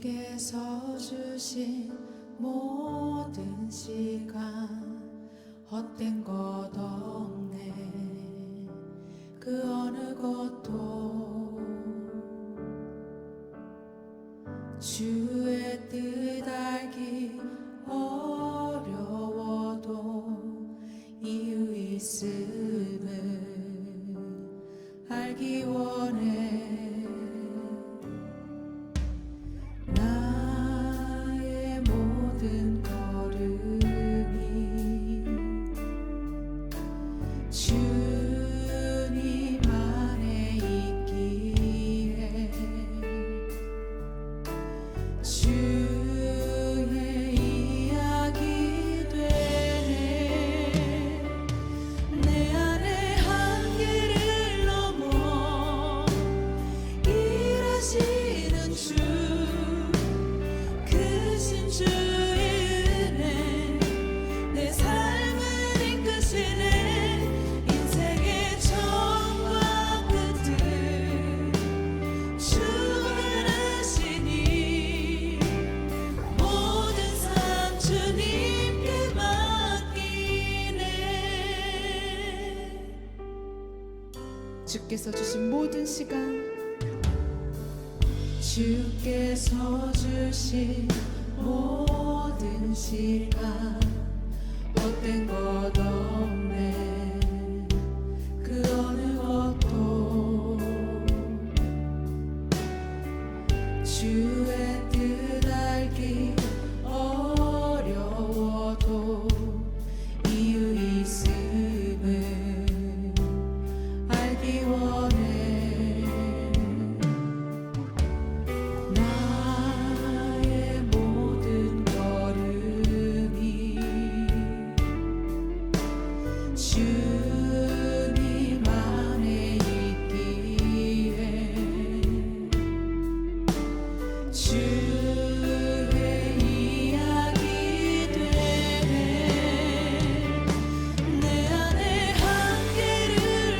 주께서 주신 모든 시간 헛된 것 없네. 그 어느 것도 주의 뜻 알기 어려워도 이유 있음을 알기 원해. 나의 모든 걸음이 주님 안에 있기에 주의 이야기 되네. 내 안에 한계를 넘어 일하시는 주, 크신 주의 은혜 내 삶을 이끄시네. 인생의 처음과 끝을 주는 아시니 모든 삶 주님께 맡기네. 주께서 주신 모든 시간, 주께서 주신 모든 시간 헛된 것 없네. 그 어느 것도 주의 뜻 알기 어려워도 이유 있음을 알기 원해. 나의 모든 걸음이 주님 안에 있기에 주의 이야기 되네. 내 안에 한계를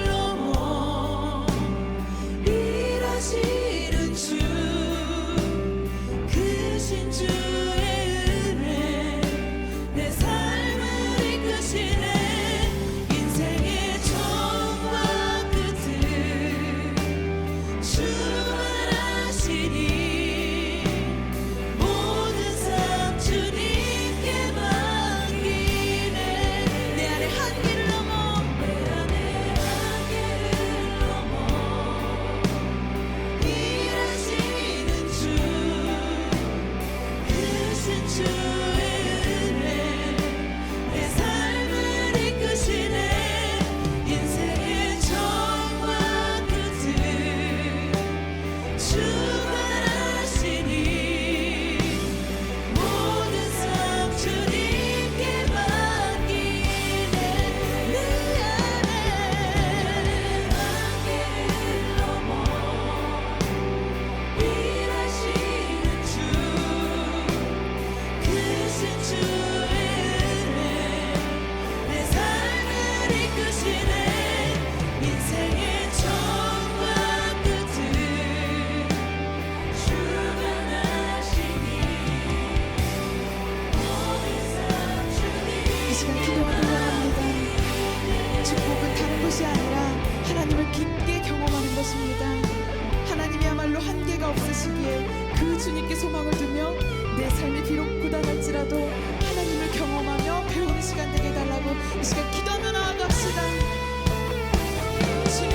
넘어 일하시는 주, 크신 주의 은혜 내 삶을 이끄시네. 인생의 처음과 끝을 주만 아시니 모든 삶 주님께 맡기네. 내 안에 한계를 넘어, 내 안에 한계를 넘어 일하시는 주, 크신 주의 은혜 내 삶을 이끄시네. 인생의 처음과 끝을 주만 아시니 모든 삶 주님께 맡기네. 내 안에 한계를 넘어 일하시는 주, 크신 주의 은혜 내 삶을 이끄시네. 인생의 처음과 끝을 주만 아시니 모든 삶 이 시간 기도하기 원합니다. 축복은 다른 것이 아니라 하나님을 깊게 경험하는 것입니다. 하나님이야말로 한계가 없으시기에 그 주님께 소망을 두며 내 삶이 비록 고단할지라도 하나님을 경험하며 배우는 시간 되게 해달라고 이 시간 기도하며 나아갑시다. 주님,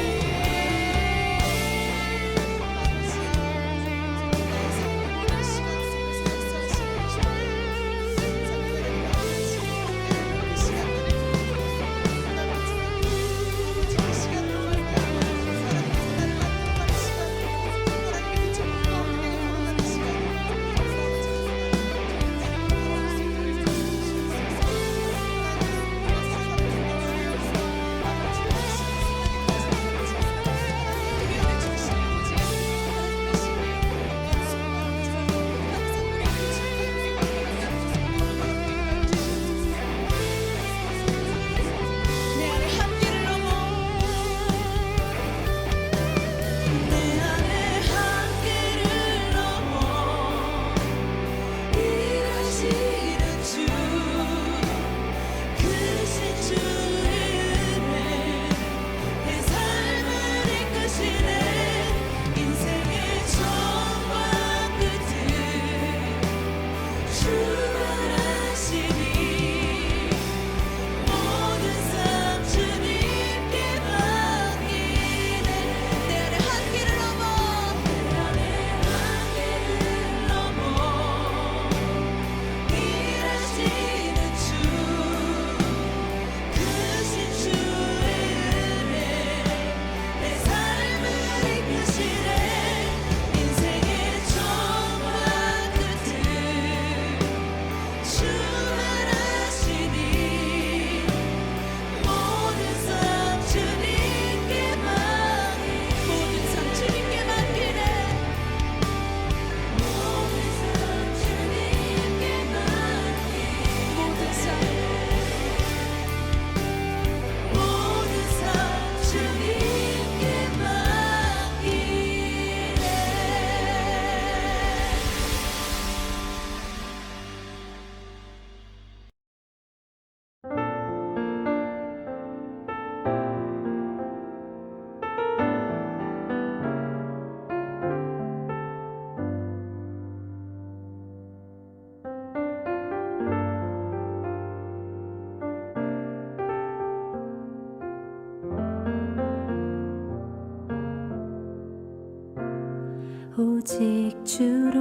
오직 주로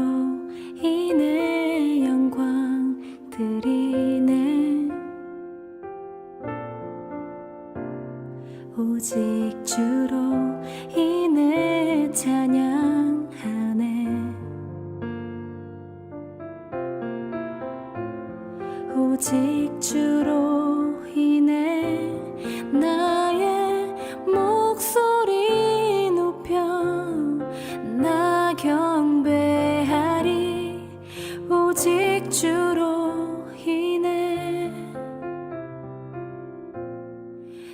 인해 영광 드리네. 오직 주로 인해 찬양하네. 오직 주로 인해 나의 목소리 높여 나 경배하리. 오직 주로 인해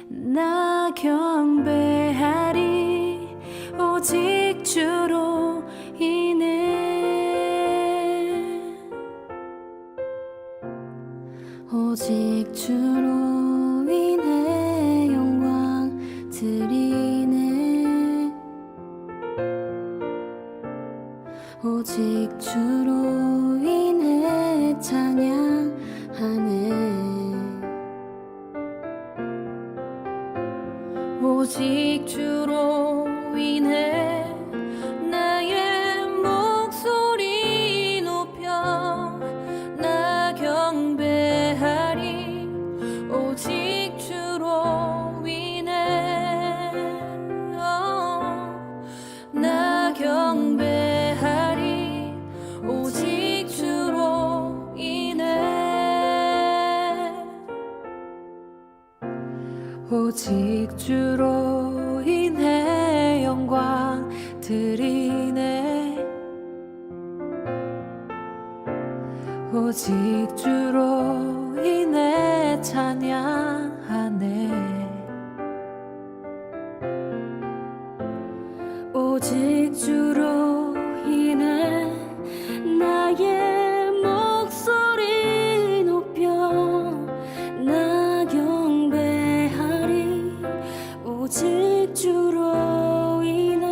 나 경배하리. 오직 주로 인해 오직 주로 인해 영광 드리네. 오직 주로 인해 찬양하네. 오직 주로 인해 나의 목소리 높여 나 경배하리. 오직 주로 인해 나 경배하리. 오직 주로 인해 오직 주로 인해 영광 드리네. 오직 주로 인해 찬양하네. 오직 주로 인해 나의 목소리 높여 나 경배하리. 오직 주로 인해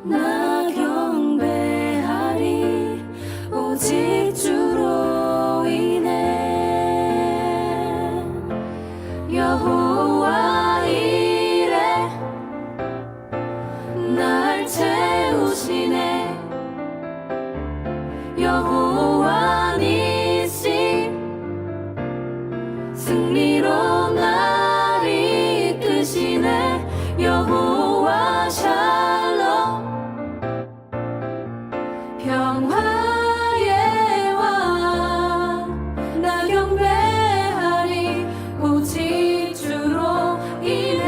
나 경배하리. 오직 주로 인해 여호와 이레 날 채우시네. 여호와 니시 승리로 날 이끄시네. 여호와 샬롬 평화의 왕 나 경배하리. 오직 주로 인해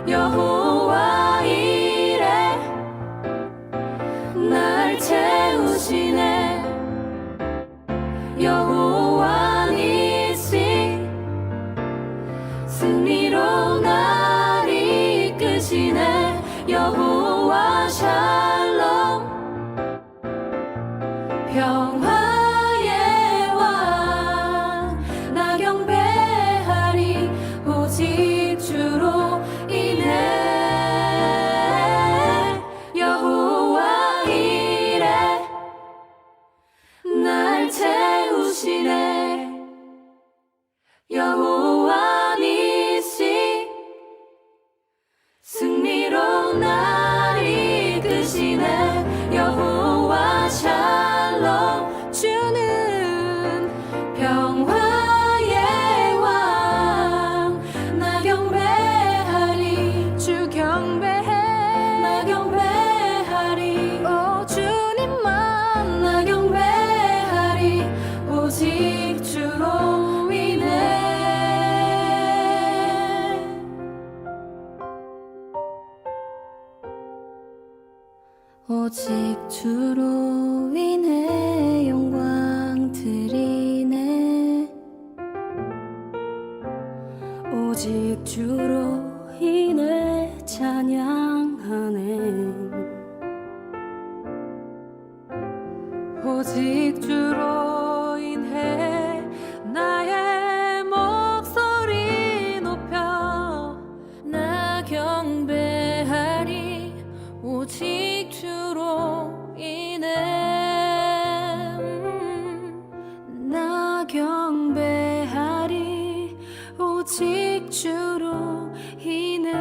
여호와 이레 날 채우시네. 여호와 니시 승리로 날 이끄시네. 여호와 샬롬 평화의 왕 나 경배하리. 오직 주로 인해 여호와 이레 날 채우시네. 여호와 니시 승리로 날 이끄시네. 여호와 샬롬 주는 평화의 왕 나 경배하리. 주 경배해 나 경배하리. 오 주님만 나 경배하리. 오직 주로 인해 오직 주로 인해 영광 드리네. 오직 주로 인해 찬양하네. 오직 주로 인해 나의 목소리 높여 나 경배하리. 오직 주로 인해 나 경배하리. 오직 오직 주로 인해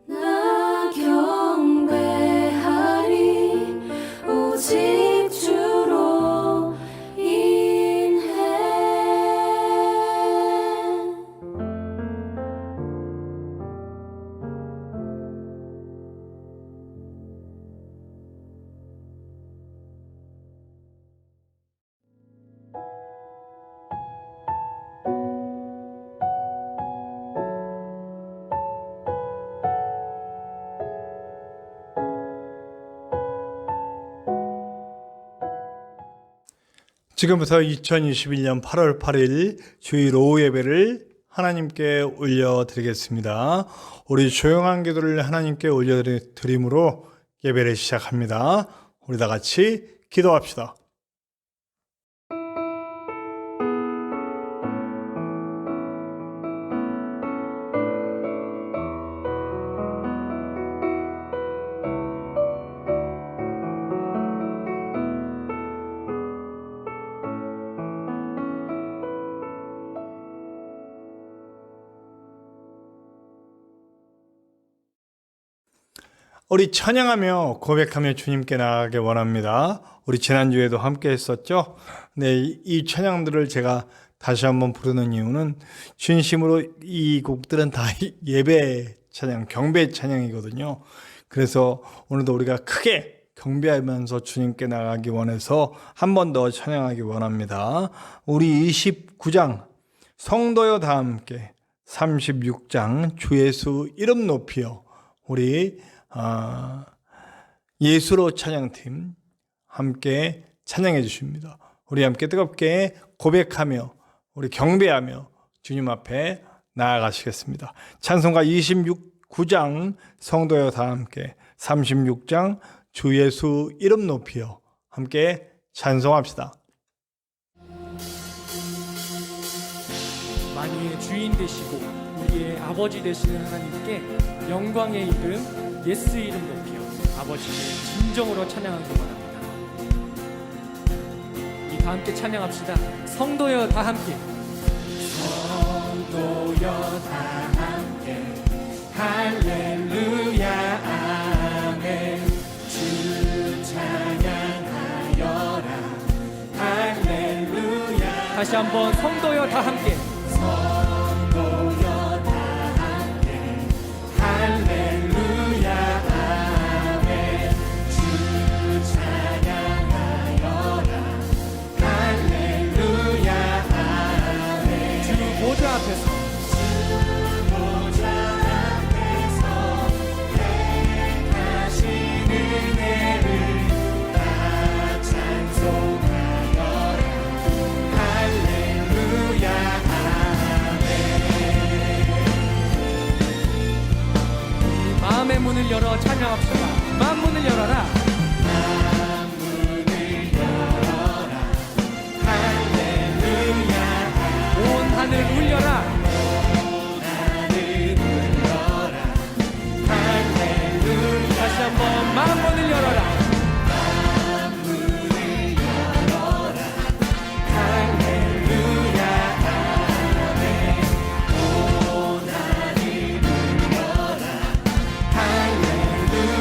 나 경배하리 오직 주로 인해. 지금부터 2021년 8월 8일 주일 오후 예배를 하나님께 올려드리겠습니다. 우리 조용한 기도를 하나님께 올려드림으로 예배를 시작합니다. 우리 다 같이 기도합시다. 우리 찬양하며 고백하며 주님께 나아가기 원합니다. 우리 지난주에도 함께 했었죠. 네, 이 찬양들을 제가 다시 한번 부르는 이유는 진심으로 이 곡들은 다 예배 찬양, 경배 찬양이거든요. 그래서 오늘도 우리가 크게 경배하면서 주님께 나가기 원해서 한 번 더 찬양하기 원합니다. 우리 29장 성도여 다 함께, 36장 주 예수 이름 높이여, 우리 예수로 찬양팀 함께 찬양해 주십니다. 우리 함께 뜨겁게 고백하며 우리 경배하며 주님 앞에 나아가시겠습니다. 찬송가 29장 성도여 다 함께, 36장 주 예수 이름 높이여 함께 찬송합시다. 만유의 주인 되시고 우리의 아버지 되시는 하나님께 영광의 이름 예수 이름 높이여 아버지를 진정으로 찬양하기 원합니다. 이 다 함께 찬양합시다. 성도여 다 함께, 성도여 다 함께, 할렐루야 아멘. 주 찬양하여라 할렐루야. 다시 한번 성도여 다 함께, 성도여 다 함께, 할렐루야 아멘. 주 찬양하여라 할렐루야 아멘. 주 보좌 앞에서, 주 보좌 앞에서 행하신 은혜를 다 찬송하여라 할렐루야 아멘. 마음의 문을 열어 찬양합시다. 마음 문을 열어라, 마음 문을 열어라 할렐루야. 온 하늘 울려라, 온 하늘 울려라 할렐루야. 다시 한번 마음 문을 열어라, 마음 문을 열어라 할렐루야 아멘. 온 하늘 울려라 할렐루야.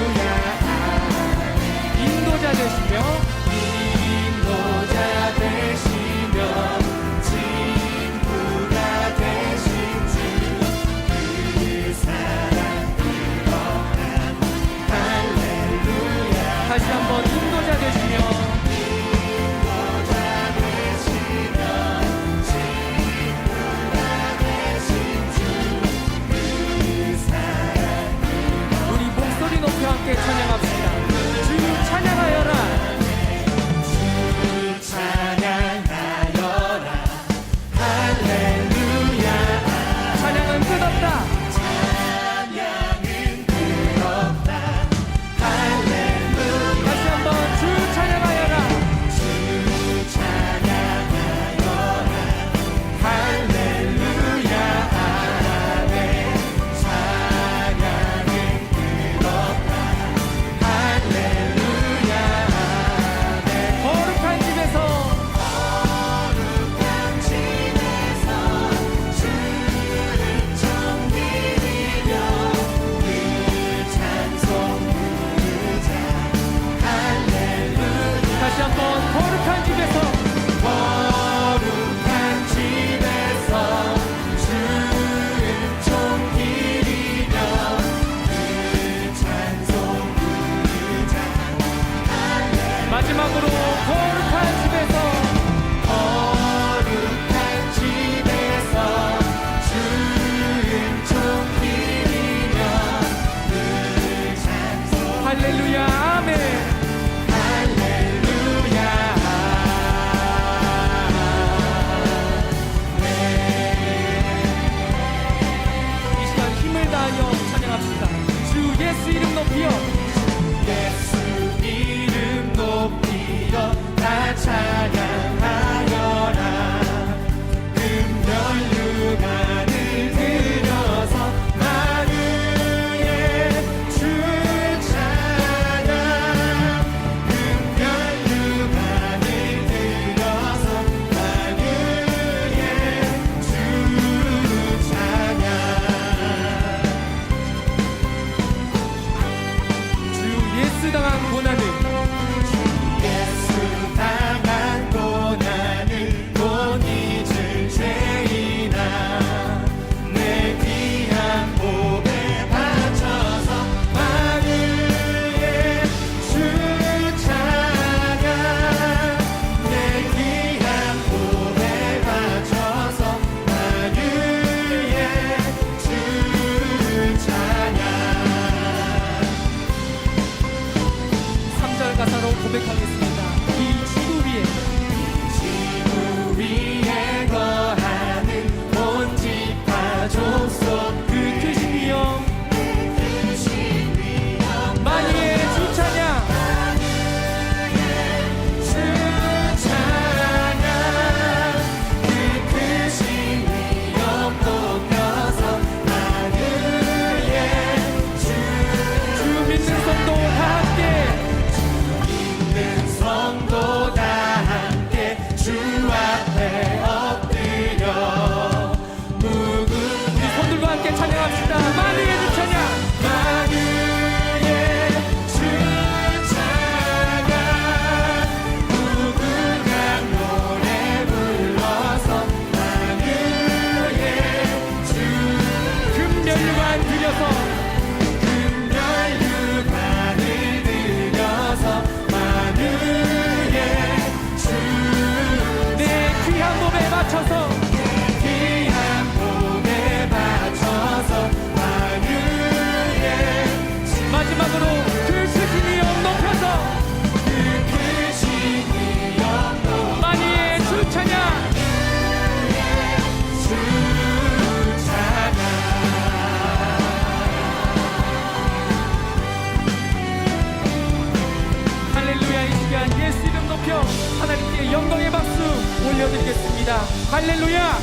올려드리겠습니다. 할렐루야!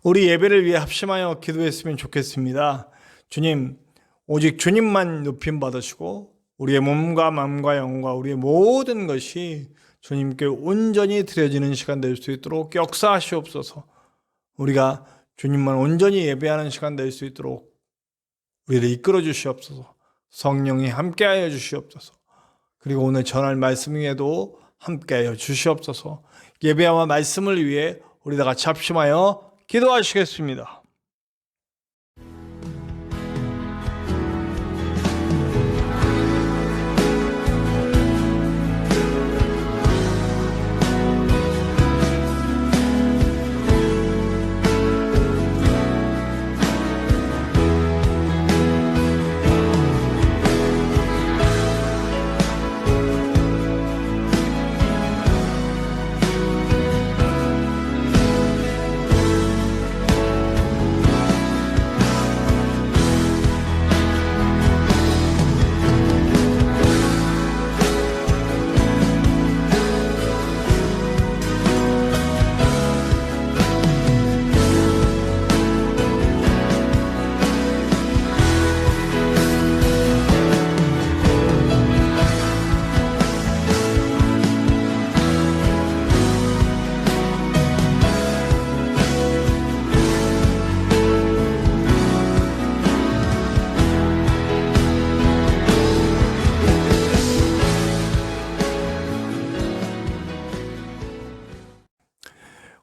우리 예배를 위해 합심하여 기도했으면 좋겠습니다. 주님, 오직 주님만 높임 받으시고 우리의 몸과 마음과 영과 우리의 모든 것이 주님께 온전히 드려지는 시간 될 수 있도록 역사하시옵소서. 우리가 주님만 온전히 예배하는 시간 될 수 있도록 우리를 이끌어 주시옵소서. 성령이 함께하여 주시옵소서. 그리고 오늘 전할 말씀 위에도 함께하여 주시옵소서. 예배와 말씀을 위해 우리 다 같이 합심하여 기도하시겠습니다.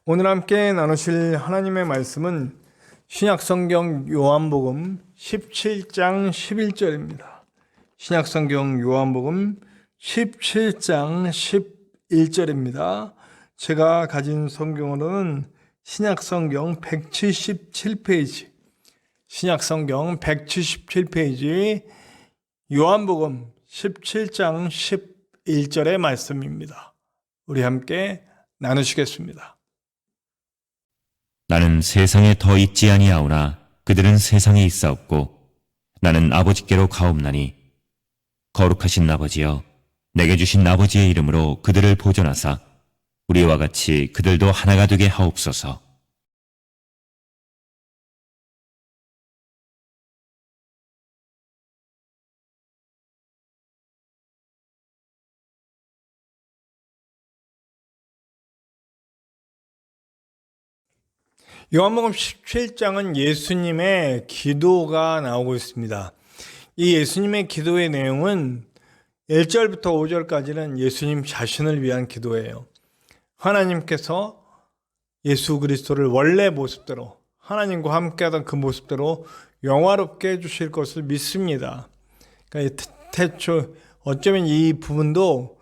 오늘 함께 나누실 하나님의 말씀은 신약성경 요한복음 17장 11절입니다. 신약성경 요한복음 17장 11절입니다. 제가 가진 성경으로는 신약성경 177페이지, 신약성경 177페이지 요한복음 17장 11절의 말씀입니다. 우리 함께 나누시겠습니다. 나는 세상에 더 있지 아니하오나 그들은 세상에 있사옵고 나는 아버지께로 가옵나니 거룩하신 아버지여 내게 주신 아버지의 이름으로 그들을 보존하사 우리와 같이 그들도 하나가 되게 하옵소서. 요한복음 17장은 예수님의 기도가 나오고 있습니다. 이 예수님의 기도의 내용은 1절부터 5절까지는 예수님 자신을 위한 기도예요. 하나님께서 예수 그리스도를 원래 모습대로, 하나님과 함께하던 그 모습대로 영화롭게 해주실 것을 믿습니다. 그러니까 태초 어쩌면 이 부분도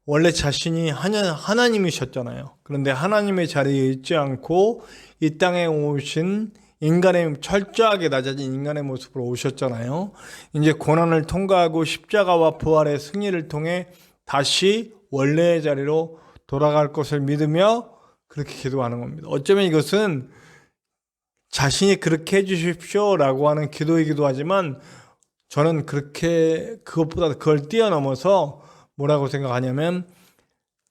원래 자신이 하나님이셨잖아요. 그런데 하나님의 자리에 있지 않고 이 땅에 오신 인간의 철저하게 낮아진 인간의 모습으로 오셨잖아요. 이제 고난을 통과하고 십자가와 부활의 승리를 통해 다시 원래의 자리로 돌아갈 것을 믿으며 그렇게 기도하는 겁니다. 어쩌면 이것은 자신이 그렇게 해주십시오라고 하는 기도이기도 하지만 저는 그렇게 그것보다 그걸 뛰어넘어서 뭐라고 생각하냐면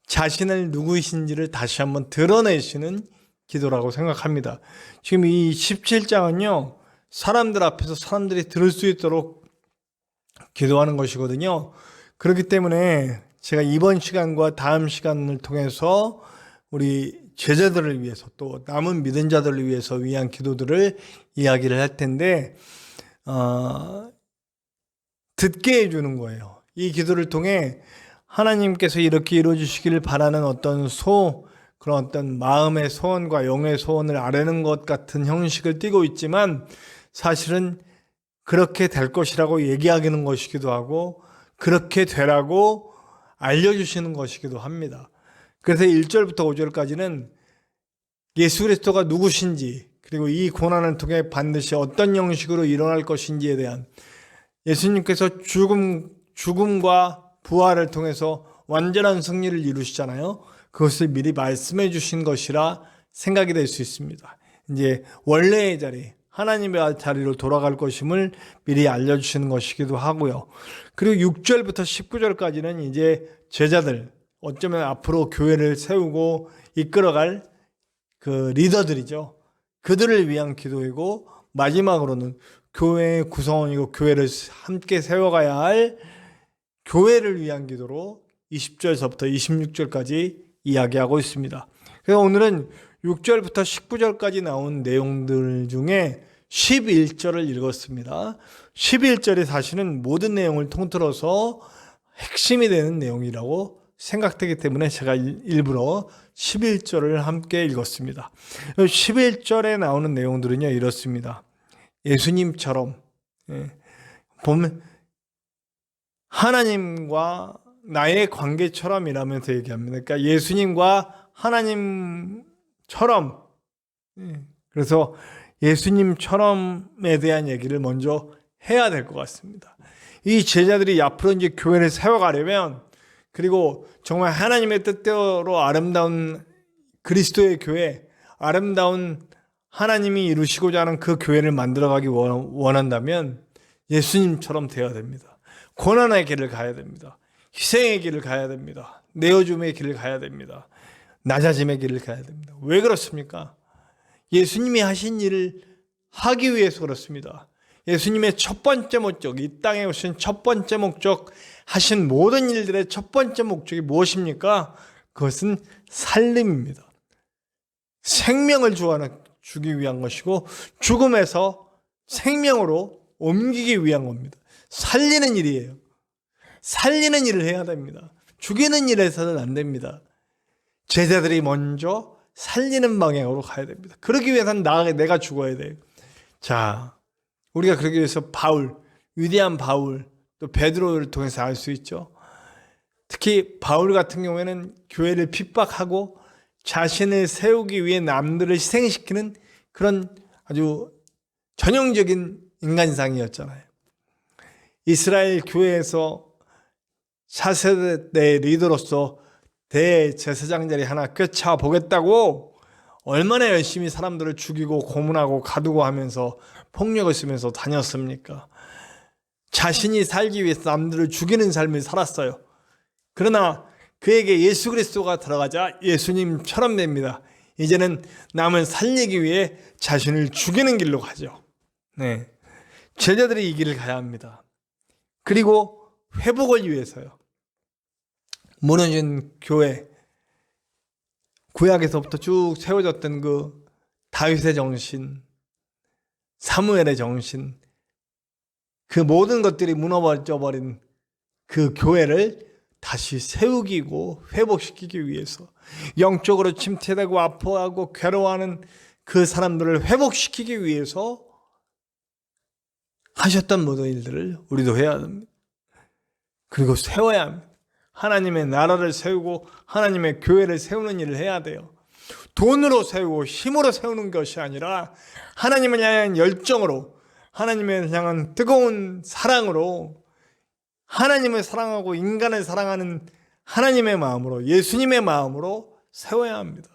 자신을 누구이신지를 다시 한번 드러내시는 기도라고 생각합니다. 지금 이 17장은요, 사람들 앞에서 사람들이 들을 수 있도록 기도하는 것이거든요. 그렇기 때문에 제가 이번 시간과 다음 시간을 통해서 우리 제자들을 위해서 또 남은 믿은 자들을 위해서 위한 기도들을 이야기를 할 텐데 듣게 해주는 거예요. 이 기도를 통해 하나님께서 이렇게 이루어주시기를 바라는 그런 어떤 마음의 소원과 영의 소원을 아뢰는 것 같은 형식을 띠고 있지만 사실은 그렇게 될 것이라고 얘기하는 것이기도 하고 그렇게 되라고 알려주시는 것이기도 합니다. 그래서 1절부터 5절까지는 예수 그리스도가 누구신지 그리고 이 고난을 통해 반드시 어떤 형식으로 일어날 것인지에 대한 예수님께서 죽음과 부활을 통해서 완전한 승리를 이루시잖아요. 그것을 미리 말씀해 주신 것이라 생각이 될 수 있습니다. 이제 원래의 자리, 하나님의 자리로 돌아갈 것임을 미리 알려주시는 것이기도 하고요. 그리고 6절부터 19절까지는 이제 제자들, 어쩌면 앞으로 교회를 세우고 이끌어갈 그 리더들이죠. 그들을 위한 기도이고, 마지막으로는 교회의 구성원이고 교회를 함께 세워가야 할 교회를 위한 기도로 20절서부터 26절까지 이야기하고 있습니다. 그래서 오늘은 6절부터 19절까지 나온 내용들 중에 11절을 읽었습니다. 11절이 사실은 모든 내용을 통틀어서 핵심이 되는 내용이라고 생각되기 때문에 제가 일부러 11절을 함께 읽었습니다. 11절에 나오는 내용들은요, 이렇습니다. 예수님처럼, 보면 하나님과 나의 관계처럼 이라면서 얘기합니다. 그러니까 예수님과 하나님처럼, 그래서 예수님처럼에 대한 얘기를 먼저 해야 될 것 같습니다. 이 제자들이 앞으로 이제 교회를 세워가려면, 그리고 정말 하나님의 뜻대로 아름다운 그리스도의 교회, 아름다운 하나님이 이루시고자 하는 그 교회를 만들어가기 원한다면 예수님처럼 되어야 됩니다. 고난의 길을 가야 됩니다. 희생의 길을 가야 됩니다. 내어줌의 길을 가야 됩니다. 낮아짐의 길을 가야 됩니다. 왜 그렇습니까? 예수님이 하신 일을 하기 위해서 그렇습니다. 예수님의 첫 번째 목적, 이 땅에 오신 첫 번째 목적, 하신 모든 일들의 첫 번째 목적이 무엇입니까? 그것은 살림입니다. 생명을 주기 위한 것이고, 죽음에서 생명으로 옮기기 위한 겁니다. 살리는 일이에요. 살리는 일을 해야 됩니다. 죽이는 일을 해서는 안 됩니다. 제자들이 먼저 살리는 방향으로 가야 됩니다. 그러기 위해서는 내가 죽어야 돼요. 자, 우리가 그러기 위해서 위대한 바울, 또 베드로를 통해서 알 수 있죠. 특히 바울 같은 경우에는 교회를 핍박하고 자신을 세우기 위해 남들을 희생시키는 그런 아주 전형적인 인간상이었잖아요. 이스라엘 교회에서 4세대 리더로서 대제사장 자리 하나 꿰차 보겠다고 얼마나 열심히 사람들을 죽이고 고문하고 가두고 하면서 폭력을 쓰면서 다녔습니까? 자신이 살기 위해서 남들을 죽이는 삶을 살았어요. 그러나 그에게 예수 그리스도가 들어가자 예수님처럼 됩니다. 이제는 남을 살리기 위해 자신을 죽이는 길로 가죠. 네, 제자들이 이 길을 가야 합니다. 그리고 회복을 위해서요. 무너진 교회, 구약에서부터 쭉 세워졌던 그 다윗의 정신, 사무엘의 정신, 그 모든 것들이 무너져버린 그 교회를 다시 세우기고 회복시키기 위해서, 영적으로 침체되고 아파하고 괴로워하는 그 사람들을 회복시키기 위해서 하셨던 모든 일들을 우리도 해야 합니다. 그리고 세워야 합니다. 하나님의 나라를 세우고 하나님의 교회를 세우는 일을 해야 돼요. 돈으로 세우고 힘으로 세우는 것이 아니라 하나님을 향한 열정으로, 하나님을 향한 뜨거운 사랑으로, 하나님을 사랑하고 인간을 사랑하는 하나님의 마음으로, 예수님의 마음으로 세워야 합니다.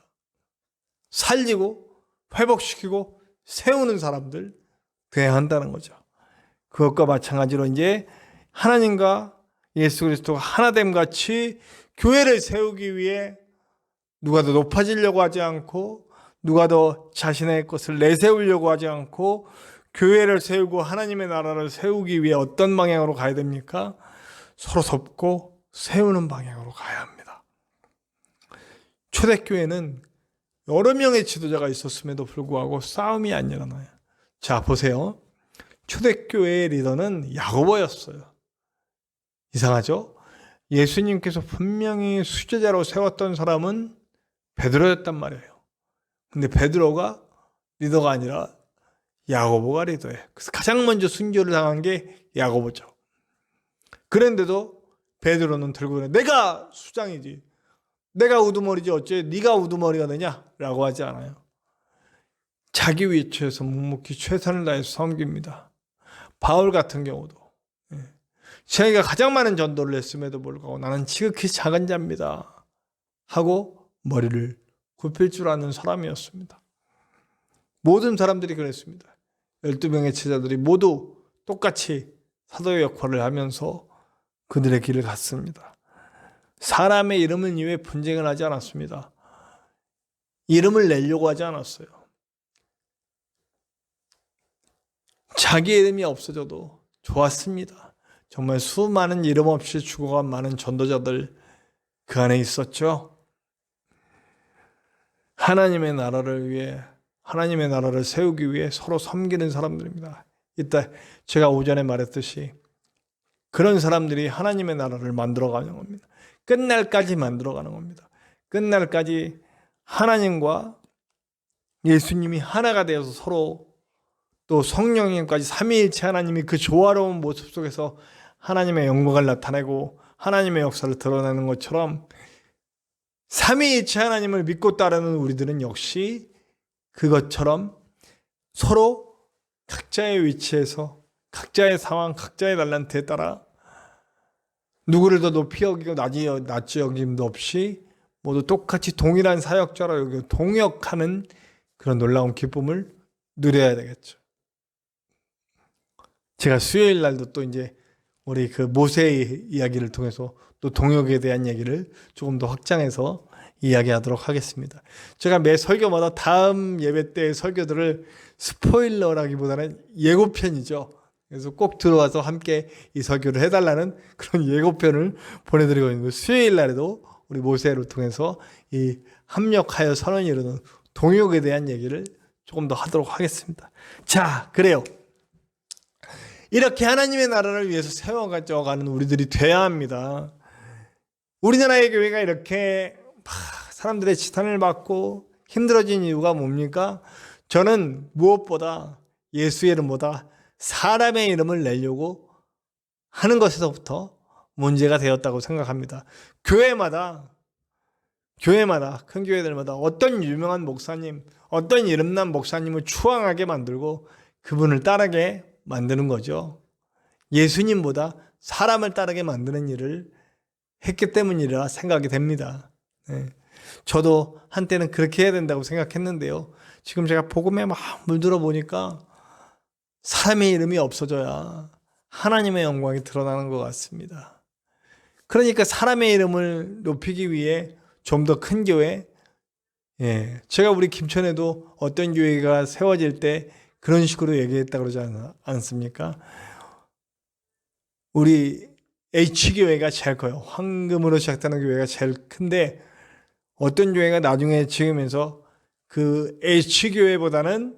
살리고 회복시키고 세우는 사람들 되어야 한다는 거죠. 그것과 마찬가지로 이제 하나님과 예수 그리스도가 하나됨 같이 교회를 세우기 위해 누가 더 높아지려고 하지 않고, 누가 더 자신의 것을 내세우려고 하지 않고, 교회를 세우고 하나님의 나라를 세우기 위해 어떤 방향으로 가야 됩니까? 서로 돕고 세우는 방향으로 가야 합니다. 초대교회는 여러 명의 지도자가 있었음에도 불구하고 싸움이 안 일어나요. 자, 보세요. 초대교회의 리더는 야고보였어요. 이상하죠? 예수님께서 분명히 수제자로 세웠던 사람은 베드로였단 말이에요. 근데 베드로가 리더가 아니라 야고보가 리더예요. 그래서 가장 먼저 순교를 당한 게 야고보죠. 그런데도 베드로는 들고 그래, 내가 수장이지, 내가 우두머리지 어째 네가 우두머리가 되냐? 라고 하지 않아요. 자기 위치에서 묵묵히 최선을 다해서 섬깁니다. 바울 같은 경우도 자기가 가장 많은 전도를 했음에도 불구하고 나는 지극히 작은 자입니다 하고 머리를 굽힐 줄 아는 사람이었습니다. 모든 사람들이 그랬습니다. 12명의 제자들이 모두 똑같이 사도의 역할을 하면서 그들의 길을 갔습니다. 사람의 이름을 위해 분쟁을 하지 않았습니다. 이름을 내려고 하지 않았어요. 자기 이름이 없어져도 좋았습니다. 정말 수많은 이름 없이 죽어간 많은 전도자들 그 안에 있었죠. 하나님의 나라를 위해, 하나님의 나라를 세우기 위해 서로 섬기는 사람들입니다. 이따 제가 오전에 말했듯이 그런 사람들이 하나님의 나라를 만들어가는 겁니다. 끝날까지 만들어가는 겁니다. 끝날까지 하나님과 예수님이 하나가 되어서 서로 또 성령님까지 삼위일체 하나님이 그 조화로운 모습 속에서 하나님의 영광을 나타내고 하나님의 역사를 드러내는 것처럼 삼위일체 하나님을 믿고 따르는 우리들은 역시 그것처럼 서로 각자의 위치에서 각자의 상황, 각자의 달란트에 따라 누구를 더 높이 여기고 낮이 여김도 없이 모두 똑같이 동일한 사역자로 여기고 동역하는 그런 놀라운 기쁨을 누려야 되겠죠. 제가 수요일 날도 또 이제 우리 그 모세의 이야기를 통해서 또 동역에 대한 얘기를 조금 더 확장해서 이야기하도록 하겠습니다. 제가 매 설교마다 다음 예배 때의 설교들을 스포일러라기보다는 예고편이죠. 그래서 꼭 들어와서 함께 이 설교를 해달라는 그런 예고편을 보내드리고 있는 거예요. 수요일 날에도 우리 모세를 통해서 이 합력하여 선언을 이루는 동역에 대한 얘기를 조금 더 하도록 하겠습니다. 자, 그래요. 이렇게 하나님의 나라를 위해서 세워가는 우리들이 돼야 합니다. 우리나라의 교회가 이렇게 사람들의 지탄을 받고 힘들어진 이유가 뭡니까? 저는 무엇보다 예수의 이름보다 사람의 이름을 내려고 하는 것에서부터 문제가 되었다고 생각합니다. 교회마다 큰 교회들마다 어떤 유명한 목사님, 어떤 이름난 목사님을 추앙하게 만들고 그분을 따르게 만드는 거죠. 예수님보다 사람을 따르게 만드는 일을 했기 때문이라 생각이 됩니다. 네. 저도 한때는 그렇게 해야 된다고 생각했는데요. 지금 제가 복음에 막 물들어 보니까 사람의 이름이 없어져야 하나님의 영광이 드러나는 것 같습니다. 그러니까 사람의 이름을 높이기 위해 좀 더 큰 교회, 제가 우리 김천에도 어떤 교회가 세워질 때 그런 식으로 얘기했다고 그러지 않습니까? 우리 H교회가 제일 커요. 황금으로 시작되는 교회가 제일 큰데 어떤 교회가 나중에 지으면서 그 H교회보다는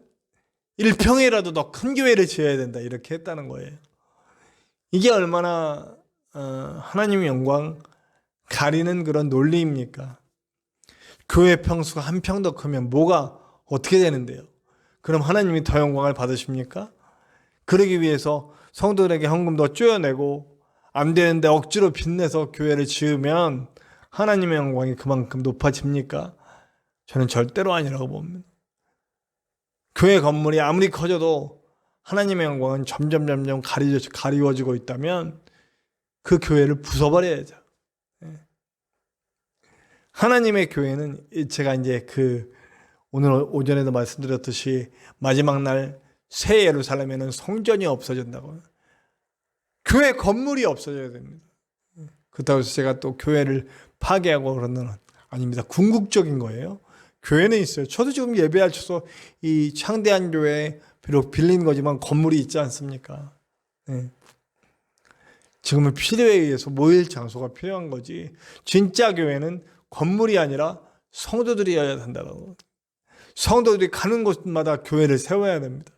1평이라도 더 큰 교회를 지어야 된다 이렇게 했다는 거예요. 이게 얼마나 하나님의 영광 가리는 그런 논리입니까? 교회 평수가 한 평 더 크면 뭐가 어떻게 되는데요? 그럼 하나님이 더 영광을 받으십니까? 그러기 위해서 성도들에게 헌금 더 쪼여내고 안 되는데 억지로 빚내서 교회를 지으면 하나님의 영광이 그만큼 높아집니까? 저는 절대로 아니라고 봅니다. 교회 건물이 아무리 커져도 하나님의 영광은 점점 가리워지고 있다면 그 교회를 부숴버려야죠. 하나님의 교회는 제가 이제 오늘 오전에도 말씀드렸듯이 마지막 날 새 예루살렘에는 성전이 없어진다고. 교회 건물이 없어져야 됩니다. 그렇다고 해서 제가 또 교회를 파괴하고 그러는 건 아닙니다. 궁극적인 거예요. 교회는 있어요. 저도 지금 예배할 쳐서 이 창대한 교회 비록 빌린 거지만 건물이 있지 않습니까? 지금은 필요에 의해서 모일 장소가 필요한 거지. 진짜 교회는 건물이 아니라 성도들이어야 된다고. 성도들이 가는 곳마다 교회를 세워야 됩니다.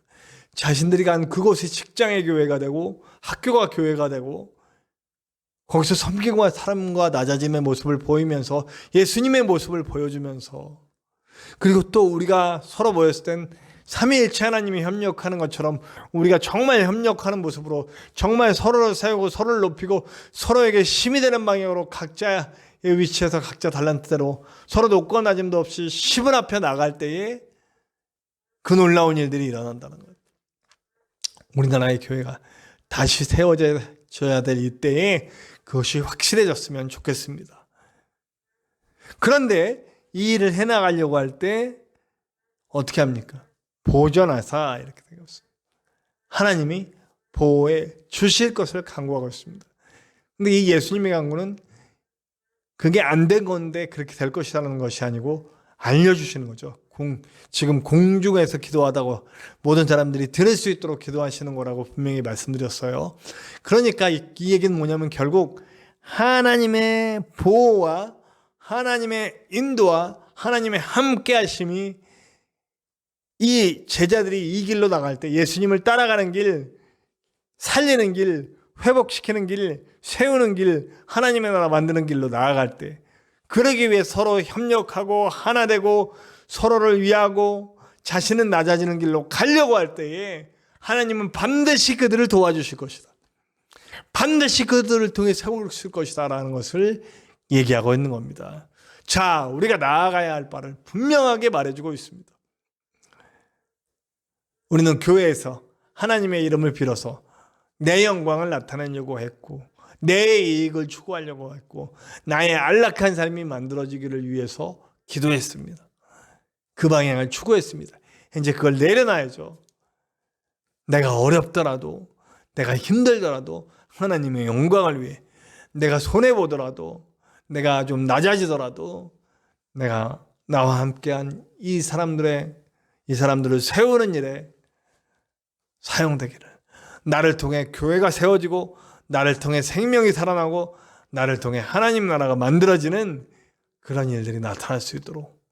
자신들이 간 그곳이 직장의 교회가 되고 학교가 교회가 되고 거기서 섬기고 사람과 낮아짐의 모습을 보이면서 예수님의 모습을 보여주면서 그리고 또 우리가 서로 모였을 땐 삼위일체 하나님이 협력하는 것처럼 우리가 정말 협력하는 모습으로 정말 서로를 세우고 서로를 높이고 서로에게 힘이 되는 방향으로 각자의 위치에서 각자 달란트대로 서로 높고 낮음도 없이 10을 앞에 나갈 때에 그 놀라운 일들이 일어난다는 거예요. 우리나라의 교회가 다시 세워져야 될 이때에 그것이 확실해졌으면 좋겠습니다. 그런데 이 일을 해나가려고 할 때 어떻게 합니까? 보전하사 이렇게 생겼어요. 하나님이 보호해 주실 것을 강구하고 있습니다. 근데 이 예수님의 강구는 그게 안 된 건데 그렇게 될 것이라는 것이 아니고 알려주시는 거죠. 지금 공중에서 기도하다고 모든 사람들이 들을 수 있도록 기도하시는 거라고 분명히 말씀드렸어요. 그러니까 이 얘기는 뭐냐면 결국 하나님의 보호와 하나님의 인도와 하나님의 함께 하심이 이 제자들이 이 길로 나갈 때 예수님을 따라가는 길, 살리는 길, 회복시키는 길, 세우는 길, 하나님의 나라 만드는 길로 나아갈 때 그러기 위해 서로 협력하고 하나 되고 서로를 위하고 자신은 낮아지는 길로 가려고 할 때에 하나님은 반드시 그들을 도와주실 것이다. 반드시 그들을 통해 세우실 것이다 라는 것을 얘기하고 있는 겁니다. 자, 우리가 나아가야 할 바를 분명하게 말해주고 있습니다. 우리는 교회에서 하나님의 이름을 빌어서 내 영광을 나타내려고 했고 내 이익을 추구하려고 했고 나의 안락한 삶이 만들어지기를 위해서 기도했습니다. 그 방향을 추구했습니다. 이제 그걸 내려놔야죠. 내가 어렵더라도 내가 힘들더라도 하나님의 영광을 위해 내가 손해보더라도 내가 좀 낮아지더라도 내가 나와 함께한 이 사람들을 세우는 일에 사용되기를, 나를 통해 교회가 세워지고 나를 통해 생명이 살아나고 나를 통해 하나님 나라가 만들어지는 그런 일들이 나타날 수 있도록,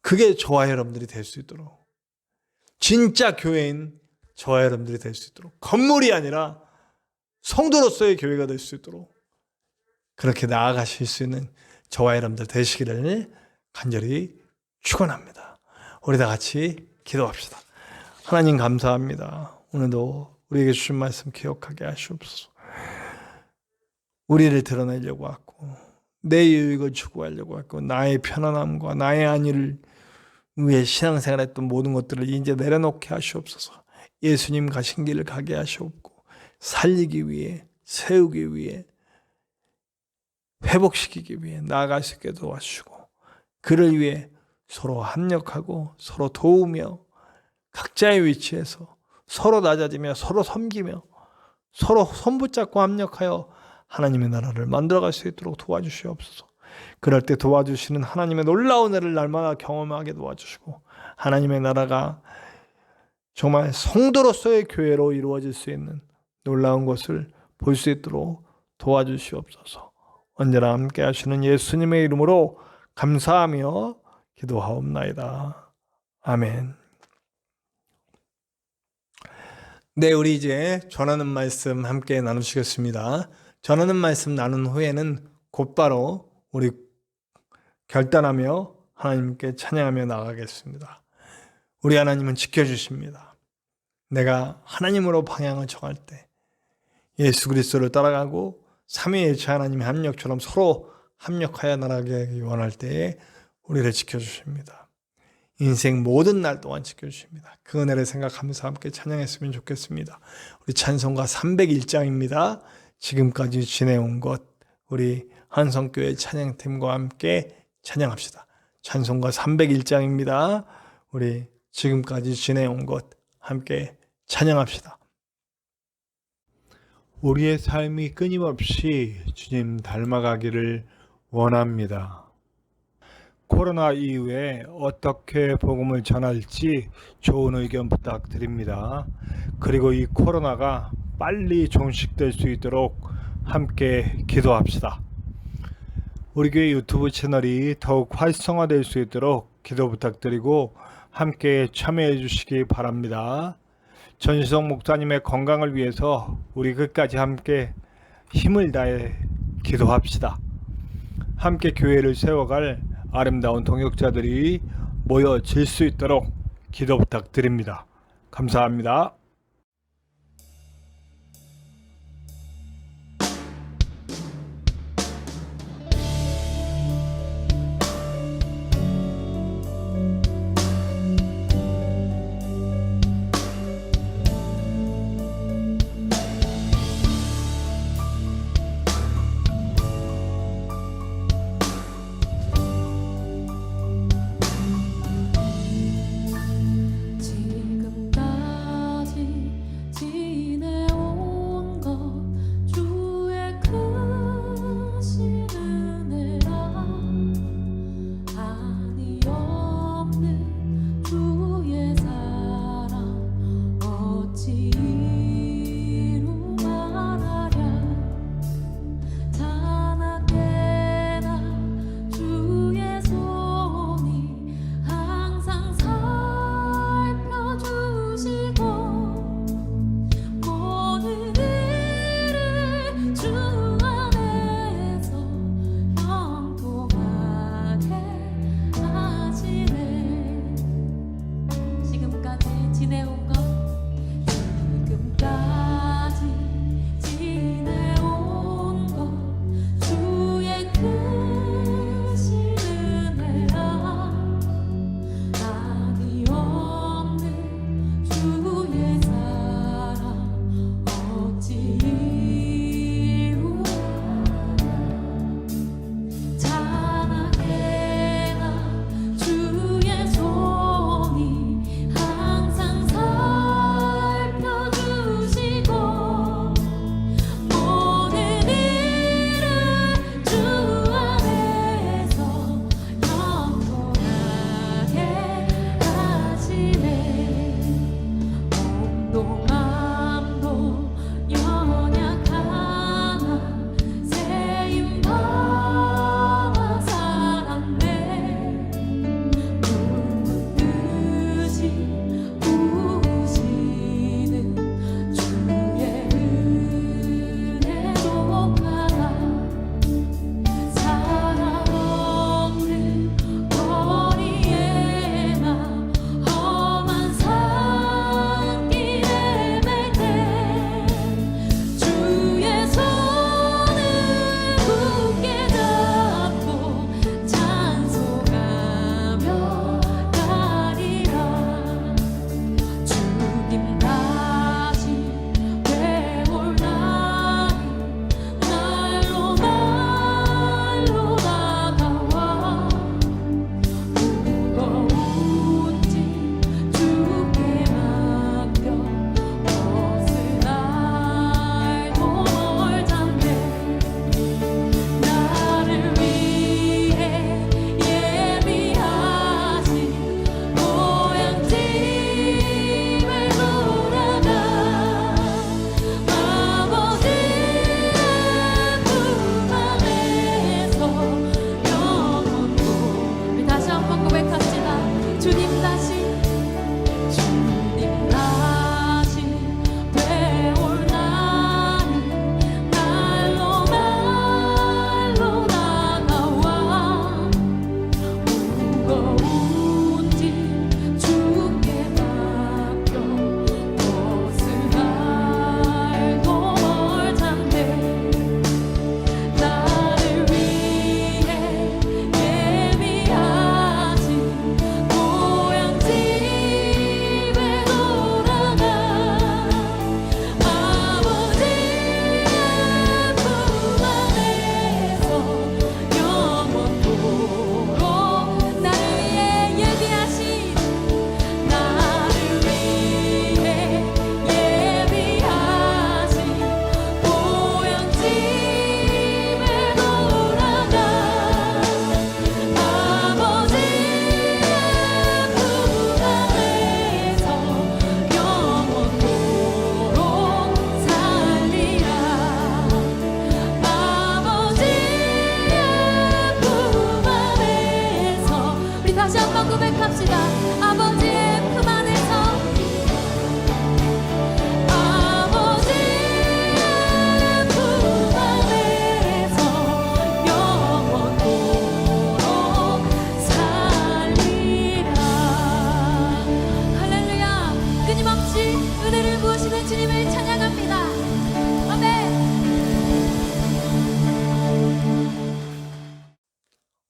그게 저와 여러분들이 될 수 있도록, 진짜 교회인 저와 여러분들이 될 수 있도록, 건물이 아니라 성도로서의 교회가 될 수 있도록 그렇게 나아가실 수 있는 저와 여러분들 되시기를 간절히 축원합니다. 우리 다 같이 기도합시다. 하나님 감사합니다. 오늘도 우리에게 주신 말씀 기억하게 하시옵소서. 우리를 드러내려고 하고 내 유익을 추구하려고 하고 나의 편안함과 나의 안위를 위해 신앙생활했던 모든 것들을 이제 내려놓게 하시옵소서. 예수님 가신 길을 가게 하시옵고 살리기 위해, 세우기 위해, 회복시키기 위해 나아갈 수 있게 도와주시고 그를 위해 서로 합력하고 서로 도우며 각자의 위치에서 서로 낮아지며 서로 섬기며 서로 손붙잡고 합력하여 하나님의 나라를 만들어갈 수 있도록 도와주시옵소서. 그럴 때 도와주시는 하나님의 놀라운 은혜를 날마다 경험하게 도와주시고 하나님의 나라가 정말 성도로서의 교회로 이루어질 수 있는 놀라운 것을 볼 수 있도록 도와주시옵소서. 언제나 함께 하시는 예수님의 이름으로 감사하며 기도하옵나이다. 아멘. 네, 우리 이제 전하는 말씀 함께 나누시겠습니다. 전하는 말씀 나눈 후에는 곧바로 우리 결단하며 하나님께 찬양하며 나가겠습니다. 우리 하나님은 지켜주십니다. 내가 하나님으로 방향을 정할 때 예수 그리스도를 따라가고 삼위일체 하나님의 합력처럼 서로 합력하여 나가기 원할 때에 우리를 지켜주십니다. 인생 모든 날 동안 지켜주십니다. 그 은혜를 생각하면서 함께 찬양했으면 좋겠습니다. 우리 찬송가 301장입니다. 지금까지 지내온 것, 우리 한성교회 찬양팀과 함께 찬양합시다. 찬송가 301장입니다. 우리 지금까지 지내온 것 함께 찬양합시다. 우리의 삶이 끊임없이 주님 닮아가기를 원합니다. 코로나 이후에 어떻게 복음을 전할지 좋은 의견 부탁드립니다. 그리고 이 코로나가 빨리 종식될 수 있도록 함께 기도합시다. 우리 교회 유튜브 채널이 더욱 활성화될 수 있도록 기도 부탁드리고 함께 참여해 주시기 바랍니다. 전시성 목사님의 건강을 위해서 우리 끝까지 함께 힘을 다해 기도합시다. 함께 교회를 세워갈 아름다운 동역자들이 모여질 수 있도록 기도 부탁드립니다. 감사합니다. 지금 나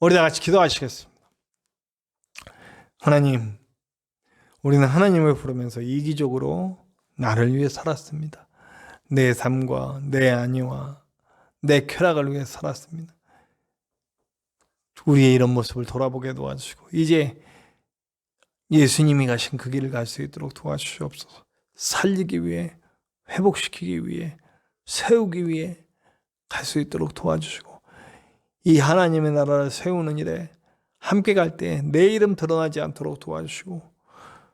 우리 다 같이 기도하시겠습니다. 하나님, 우리는 하나님을 부르면서 이기적으로 나를 위해 살았습니다. 내 삶과 내 안위와 내 쾌락을 위해 살았습니다. 우리의 이런 모습을 돌아보게 도와주시고 이제 예수님이 가신 그 길을 갈 수 있도록 도와주시옵소서. 살리기 위해, 회복시키기 위해, 세우기 위해 갈 수 있도록 도와주시고 이 하나님의 나라를 세우는 일에 함께 갈 때 내 이름 드러나지 않도록 도와주시고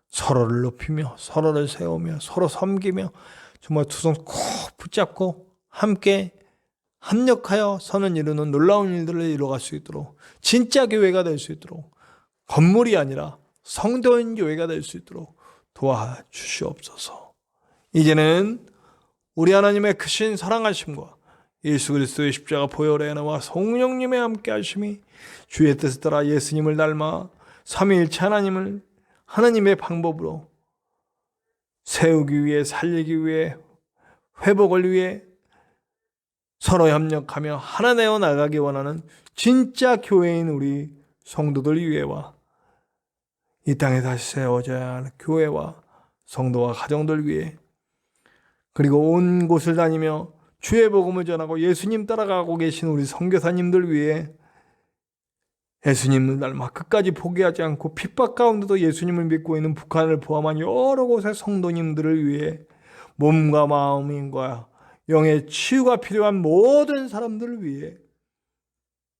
서로를 높이며 서로를 세우며 서로 섬기며 정말 두 손 꼭 붙잡고 함께 합력하여 선을 이루는 놀라운 일들을 이루어갈 수 있도록 진짜 교회가 될 수 있도록 건물이 아니라 성도인 교회가 될 수 있도록 도와주시옵소서. 이제는 우리 하나님의 크신 사랑하심과 예수 그리스도의 십자가 보혈의 은혜와 성령님의 함께 하심이 주의 뜻을 따라 예수님을 닮아 삼위일체 하나님을 하나님의 방법으로 세우기 위해, 살리기 위해, 회복을 위해 서로 협력하며 하나 되어 나가기 원하는 진짜 교회인 우리 성도들 위해와 이 땅에 다시 세워져야 할 교회와 성도와 가정들 위해 그리고 온 곳을 다니며 주의 복음을 전하고 예수님 따라가고 계신 우리 선교사님들 위해 예수님을 닮아 끝까지 포기하지 않고 핍박 가운데도 예수님을 믿고 있는 북한을 포함한 여러 곳의 성도님들을 위해 몸과 마음과 영의 치유가 필요한 모든 사람들을 위해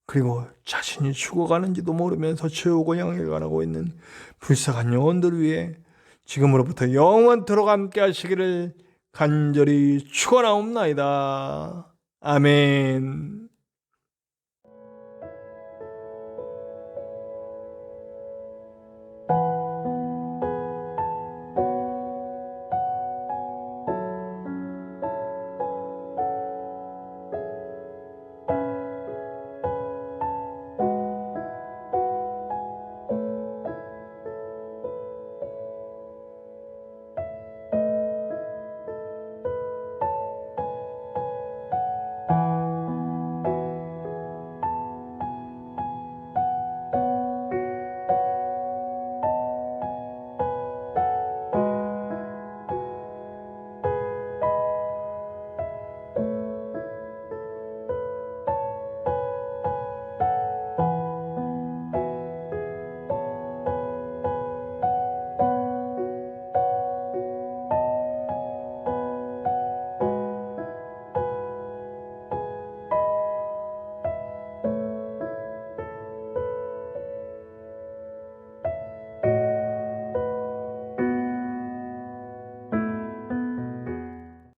그리고 자신이 죽어가는지도 모르면서 지옥을 향해 가고 있는 불쌍한 영혼들을 위해 지금으로부터 영원토록 함께 하시기를 간절히 축원하옵나이다. 아멘.